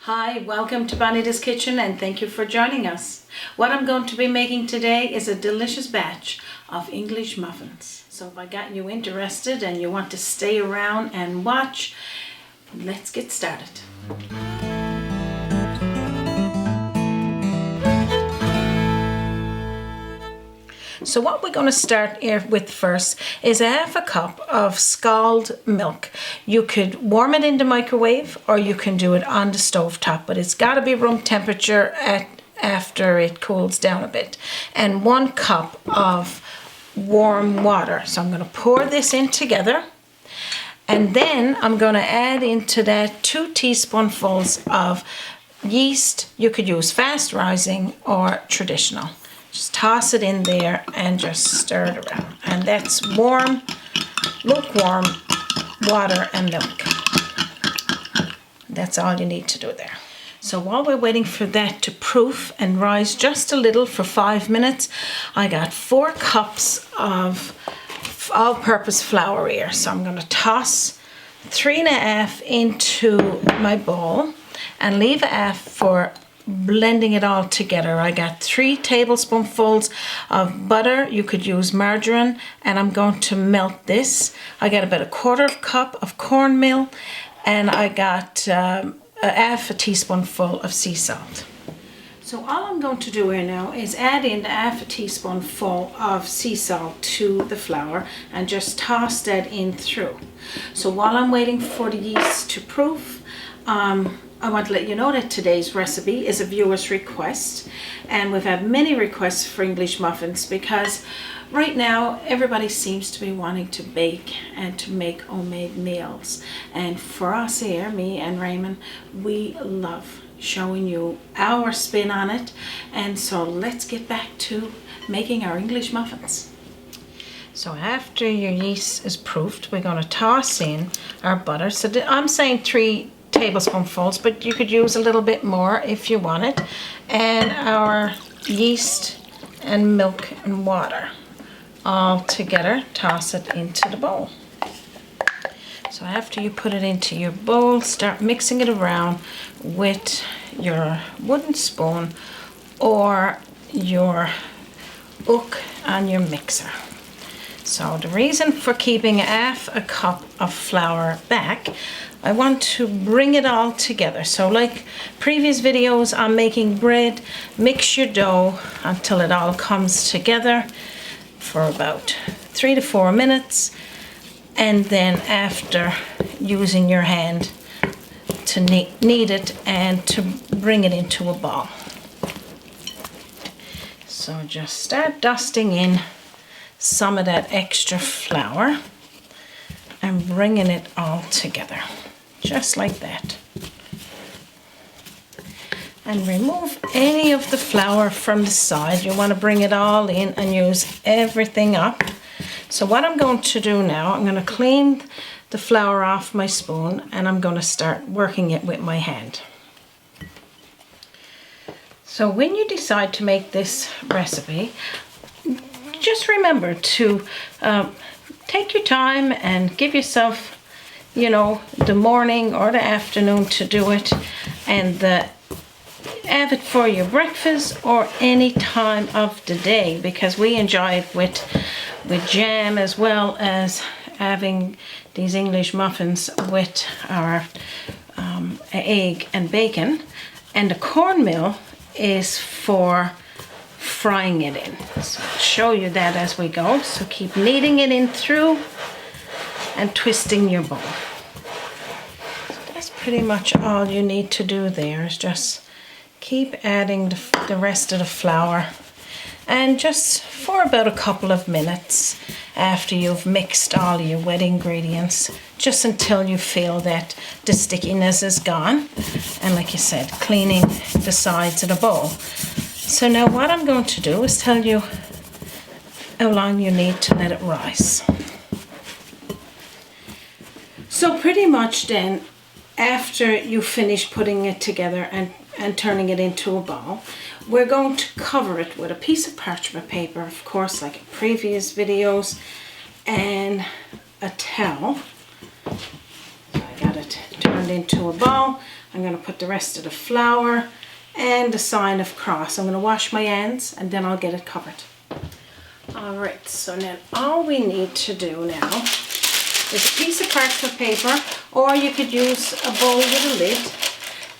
Hi, welcome to Bonita's Kitchen and thank you for joining us. What I'm going to be making today is a delicious batch of English muffins. So if I got you interested and you want to stay around and watch, let's get started. So what we're going to start here with first is half a cup of scalded milk. You could warm it in the microwave or you can do it on the stove top, but it's got to be room temperature after it cools down a bit. And 1 cup of warm water. So I'm going to pour this in together. And then I'm going to add into that 2 teaspoonfuls of yeast. You could use fast rising or traditional. Just toss it in there and just stir it around. And that's warm, lukewarm water and milk. That's all you need to do there. So while we're waiting for that to proof and rise just a little for 5 minutes, I got 4 cups of all-purpose flour here. So I'm going to toss 3.5 into my bowl and leave 1/2 for blending it all together. I got 3 tablespoonfuls of butter. You could use margarine, and I'm going to melt this. I got about 1/4 cup of cornmeal, and I got 1/2 teaspoonful of sea salt. So all I'm going to do here now is add in 1/2 teaspoonful of sea salt to the flour and just toss that in through. So while I'm waiting for the yeast to proof, I want to let you know that today's recipe is a viewer's request, and we've had many requests for English muffins because right now everybody seems to be wanting to bake and to make homemade meals. And for us here, me and Raymond, we love showing you our spin on it. And so let's get back to making our English muffins. So after your yeast is proofed, we're going to toss in our butter. So I'm saying 3 tablespoonfuls, but you could use a little bit more if you want it, and our yeast and milk and water all together. Toss it into the bowl. So after you put it into your bowl, start mixing it around with your wooden spoon or your hook on your mixer. So the reason for keeping 1/2 cup of flour back, I want to bring it all together. So like previous videos on making bread, mix your dough until it all comes together for about 3 to 4 minutes. And then after, using your hand to knead it and to bring it into a ball. So just start dusting in some of that extra flour and bringing it all together. Just like that. And remove any of the flour from the side. You want to bring it all in and use everything up. So what I'm going to do now, I'm going to clean the flour off my spoon and I'm going to start working it with my hand. So when you decide to make this recipe, just remember to take your time and give yourself, you know, the morning or the afternoon to do it, and have it for your breakfast or any time of the day, because we enjoy it with jam as well as having these English muffins with our egg and bacon. And the cornmeal is for frying it in. So I'll show you that as we go. So keep kneading it in through and twisting your bowl. So that's pretty much all you need to do there, is just keep adding the rest of the flour, and just for about a couple of minutes after you've mixed all your wet ingredients, just until you feel that the stickiness is gone, and like you said, cleaning the sides of the bowl. So now what I'm going to do is tell you how long you need to let it rise. So pretty much then, after you finish putting it together and turning it into a ball, we're going to cover it with a piece of parchment paper, of course, like in previous videos, and a towel. So I got it turned into a ball. I'm going to put the rest of the flour and the sign of cross. I'm going to wash my ends and then I'll get it covered. Alright, so now all we need to do now is a piece of parchment paper, or you could use a bowl with a lid.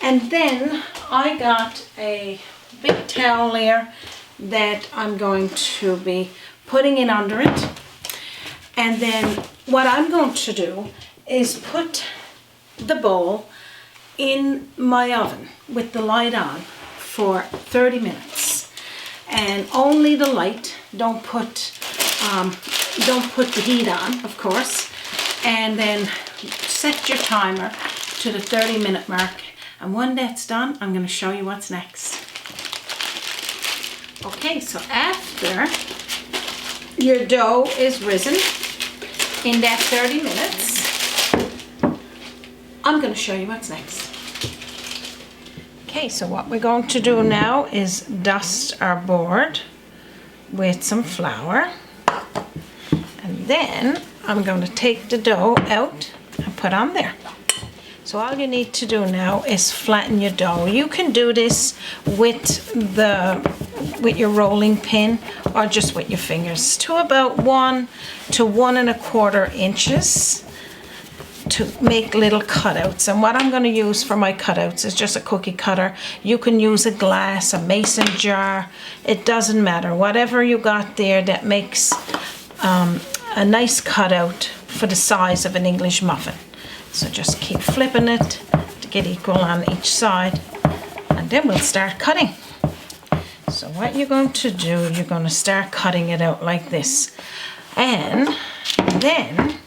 And then I got a big towel here that I'm going to be putting it under it. And then what I'm going to do is put the bowl in my oven with the light on for 30 minutes. And only the light, don't put the heat on, of course. And then set your timer to the 30-minute mark. And when that's done, I'm going to show you what's next. Okay, so after your dough is risen in that 30 minutes, I'm going to show you what's next. Okay, so what we're going to do now is dust our board with some flour. And then I'm going to take the dough out and put on there. So all you need to do now is flatten your dough. You can do this with your rolling pin or just with your fingers to about 1 to 1 1/4 inches to make little cutouts. And what I'm going to use for my cutouts is just a cookie cutter. You can use a glass, a mason jar. It doesn't matter. Whatever you got there that makes a nice cutout for the size of an English muffin. So just keep flipping it to get equal on each side, and then we'll start cutting. So what you're going to do, you're going to start cutting it out like this. And then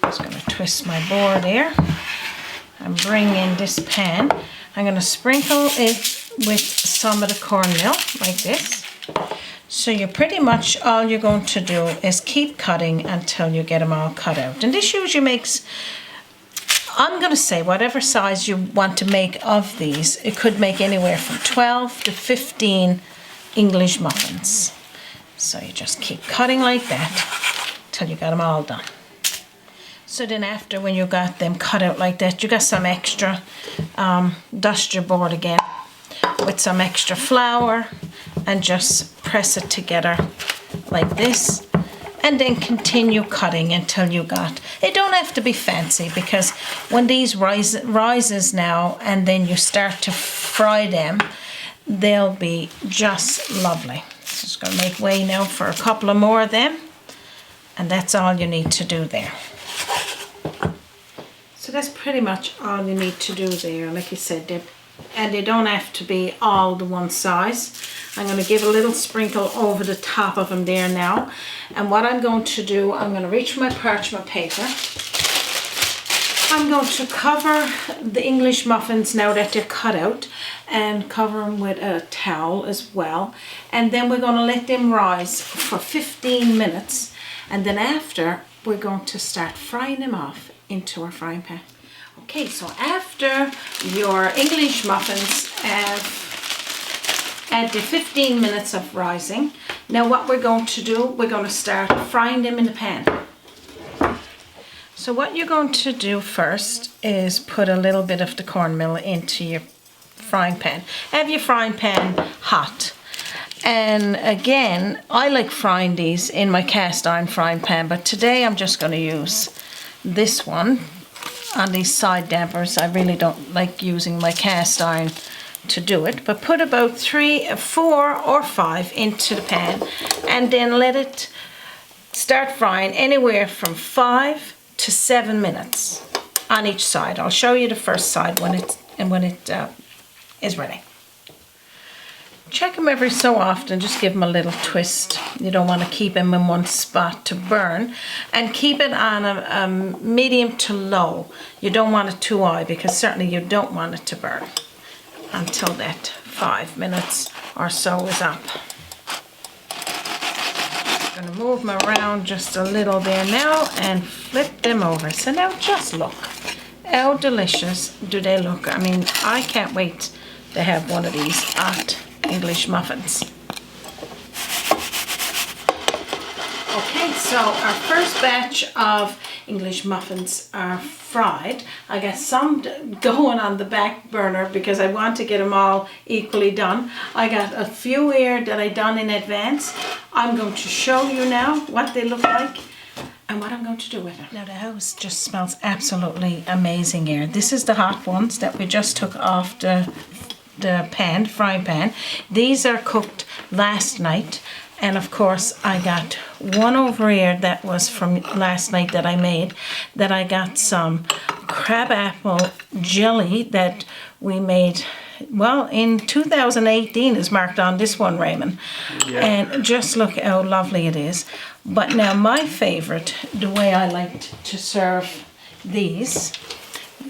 I'm just going to twist my board here and bring in this pan. I'm going to sprinkle it with some of the cornmeal like this. So you're pretty much, all you're going to do is keep cutting until you get them all cut out. And this usually makes, I'm going to say, whatever size you want to make of these, it could make anywhere from 12 to 15 English muffins. So you just keep cutting like that till you got them all done. So then after, when you got them cut out like that, you got some extra, dust your board again with some extra flour and just press it together like this. And then continue cutting until you got, it don't have to be fancy, because when these rises now and then you start to fry them, they'll be just lovely. So just going to make way now for a couple of more of them, and that's all you need to do there. So that's pretty much all you need to do there. Like I said, they don't have to be all the one size. I'm going to give a little sprinkle over the top of them there now. And what I'm going to do, I'm going to reach for my parchment paper. I'm going to cover the English muffins now that they're cut out, and cover them with a towel as well. And then we're going to let them rise for 15 minutes. And then after, we're going to start frying them off into our frying pan. Okay, so after your English muffins have had the 15 minutes of rising, now what we're going to do, we're going to start frying them in the pan. So what you're going to do first is put a little bit of the cornmeal into your frying pan. Have your frying pan hot. And again, I like frying these in my cast iron frying pan, but today I'm just going to use this one on these side dampers. I really don't like using my cast iron to do it, but put about 3, 4 or 5 into the pan, and then let it start frying anywhere from 5 to 7 minutes on each side. I'll show you the first side when it is ready. Check them every so often, just give them a little twist. You don't want to keep them in one spot to burn, and keep it on a medium to low. You don't want it too high, because certainly you don't want it to burn until that 5 minutes or so is up. I'm going to move them around just a little there now and flip them over. So now just look, how delicious do they look. I mean, I can't wait to have one of these hot English muffins. Okay, so our first batch of English muffins are fried. I got some going on the back burner because I want to get them all equally done. I got a few here that I done in advance. I'm going to show you now what they look like and what I'm going to do with them. Now the house just smells absolutely amazing here. This is the hot ones that we just took off the frying pan. These are cooked last night, and of course I got one over here that was from last night that I made, that I got some crab apple jelly that we made, well, in 2018 is marked on this one, Raymond. Yeah. And just look how lovely it is. But now my favorite, the way I like to serve these,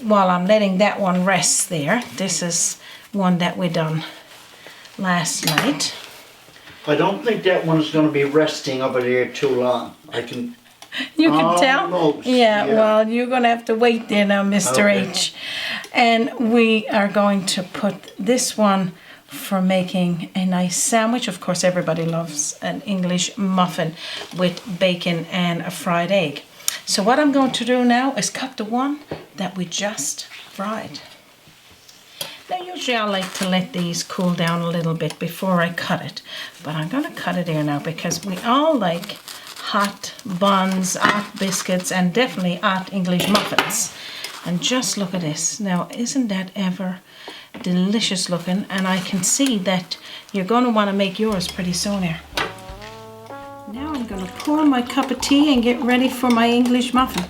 while I'm letting that one rest there, this is one that we done last night. I don't think that one's going to be resting over there too long. You can tell? Yeah, well, you're going to have to wait there now, Mr. Okay. H. And we are going to put this one for making a nice sandwich. Of course, everybody loves an English muffin with bacon and a fried egg. So what I'm going to do now is cut the one that we just fried. Now usually I like to let these cool down a little bit before I cut it, but I'm going to cut it here now because we all like hot buns, hot biscuits, and definitely hot English muffins. And just look at this. Now isn't that ever delicious looking? And I can see that you're going to want to make yours pretty soon here. Now I'm going to pour my cup of tea and get ready for my English muffin.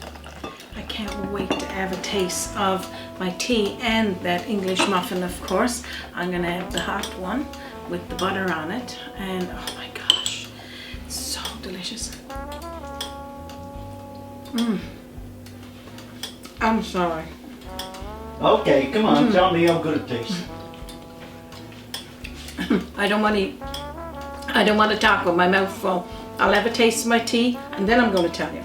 I can't wait to have a taste of my tea and that English muffin, of course. I'm going to have the hot one with the butter on it. And oh my gosh, it's so delicious. I'm sorry. Okay, come on, tell me how good it tastes. I don't want to talk with my mouth full. I'll have a taste of my tea and then I'm going to tell you.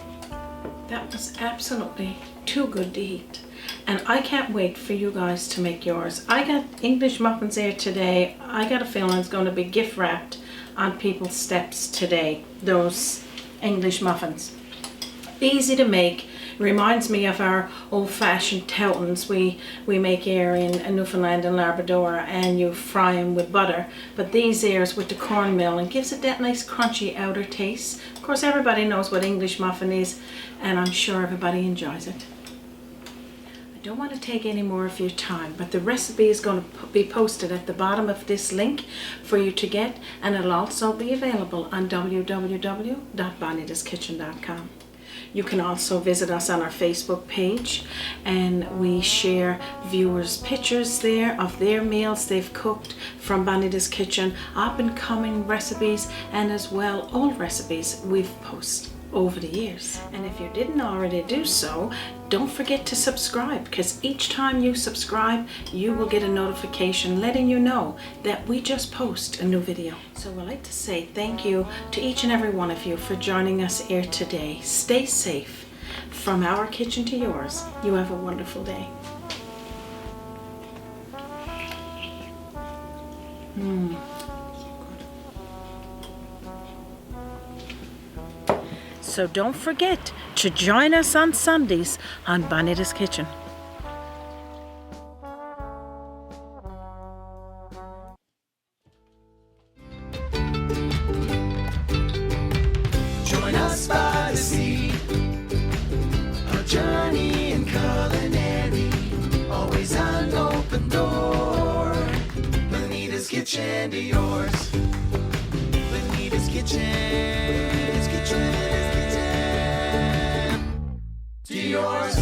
That was absolutely too good to eat. And I can't wait for you guys to make yours. I got English muffins here today. I got a feeling it's going to be gift wrapped on people's steps today. Those English muffins. Easy to make. Reminds me of our old-fashioned toutons we make here in Newfoundland and Labrador, and you fry them with butter. But these ears with the cornmeal, and gives it that nice crunchy outer taste. Of course, everybody knows what English muffin is, and I'm sure everybody enjoys it. I don't want to take any more of your time, but the recipe is going to be posted at the bottom of this link for you to get, and it'll also be available on www.bonitaskitchen.com. You can also visit us on our Facebook page, and we share viewers' pictures there of their meals they've cooked from Bonita's Kitchen, up and coming recipes, and as well old recipes we've posted over the years. And if you didn't already do so, don't forget to subscribe, because each time you subscribe you will get a notification letting you know that we just post a new video. So I'd like to say thank you to each and every one of you for joining us here today. Stay safe. From our kitchen to yours, you have a wonderful day. So don't forget to join us on Sundays on Bonita's Kitchen. Join us by the sea, a journey in culinary, always an open door. Bonita's Kitchen to yours. Bonita's Kitchen. To yours.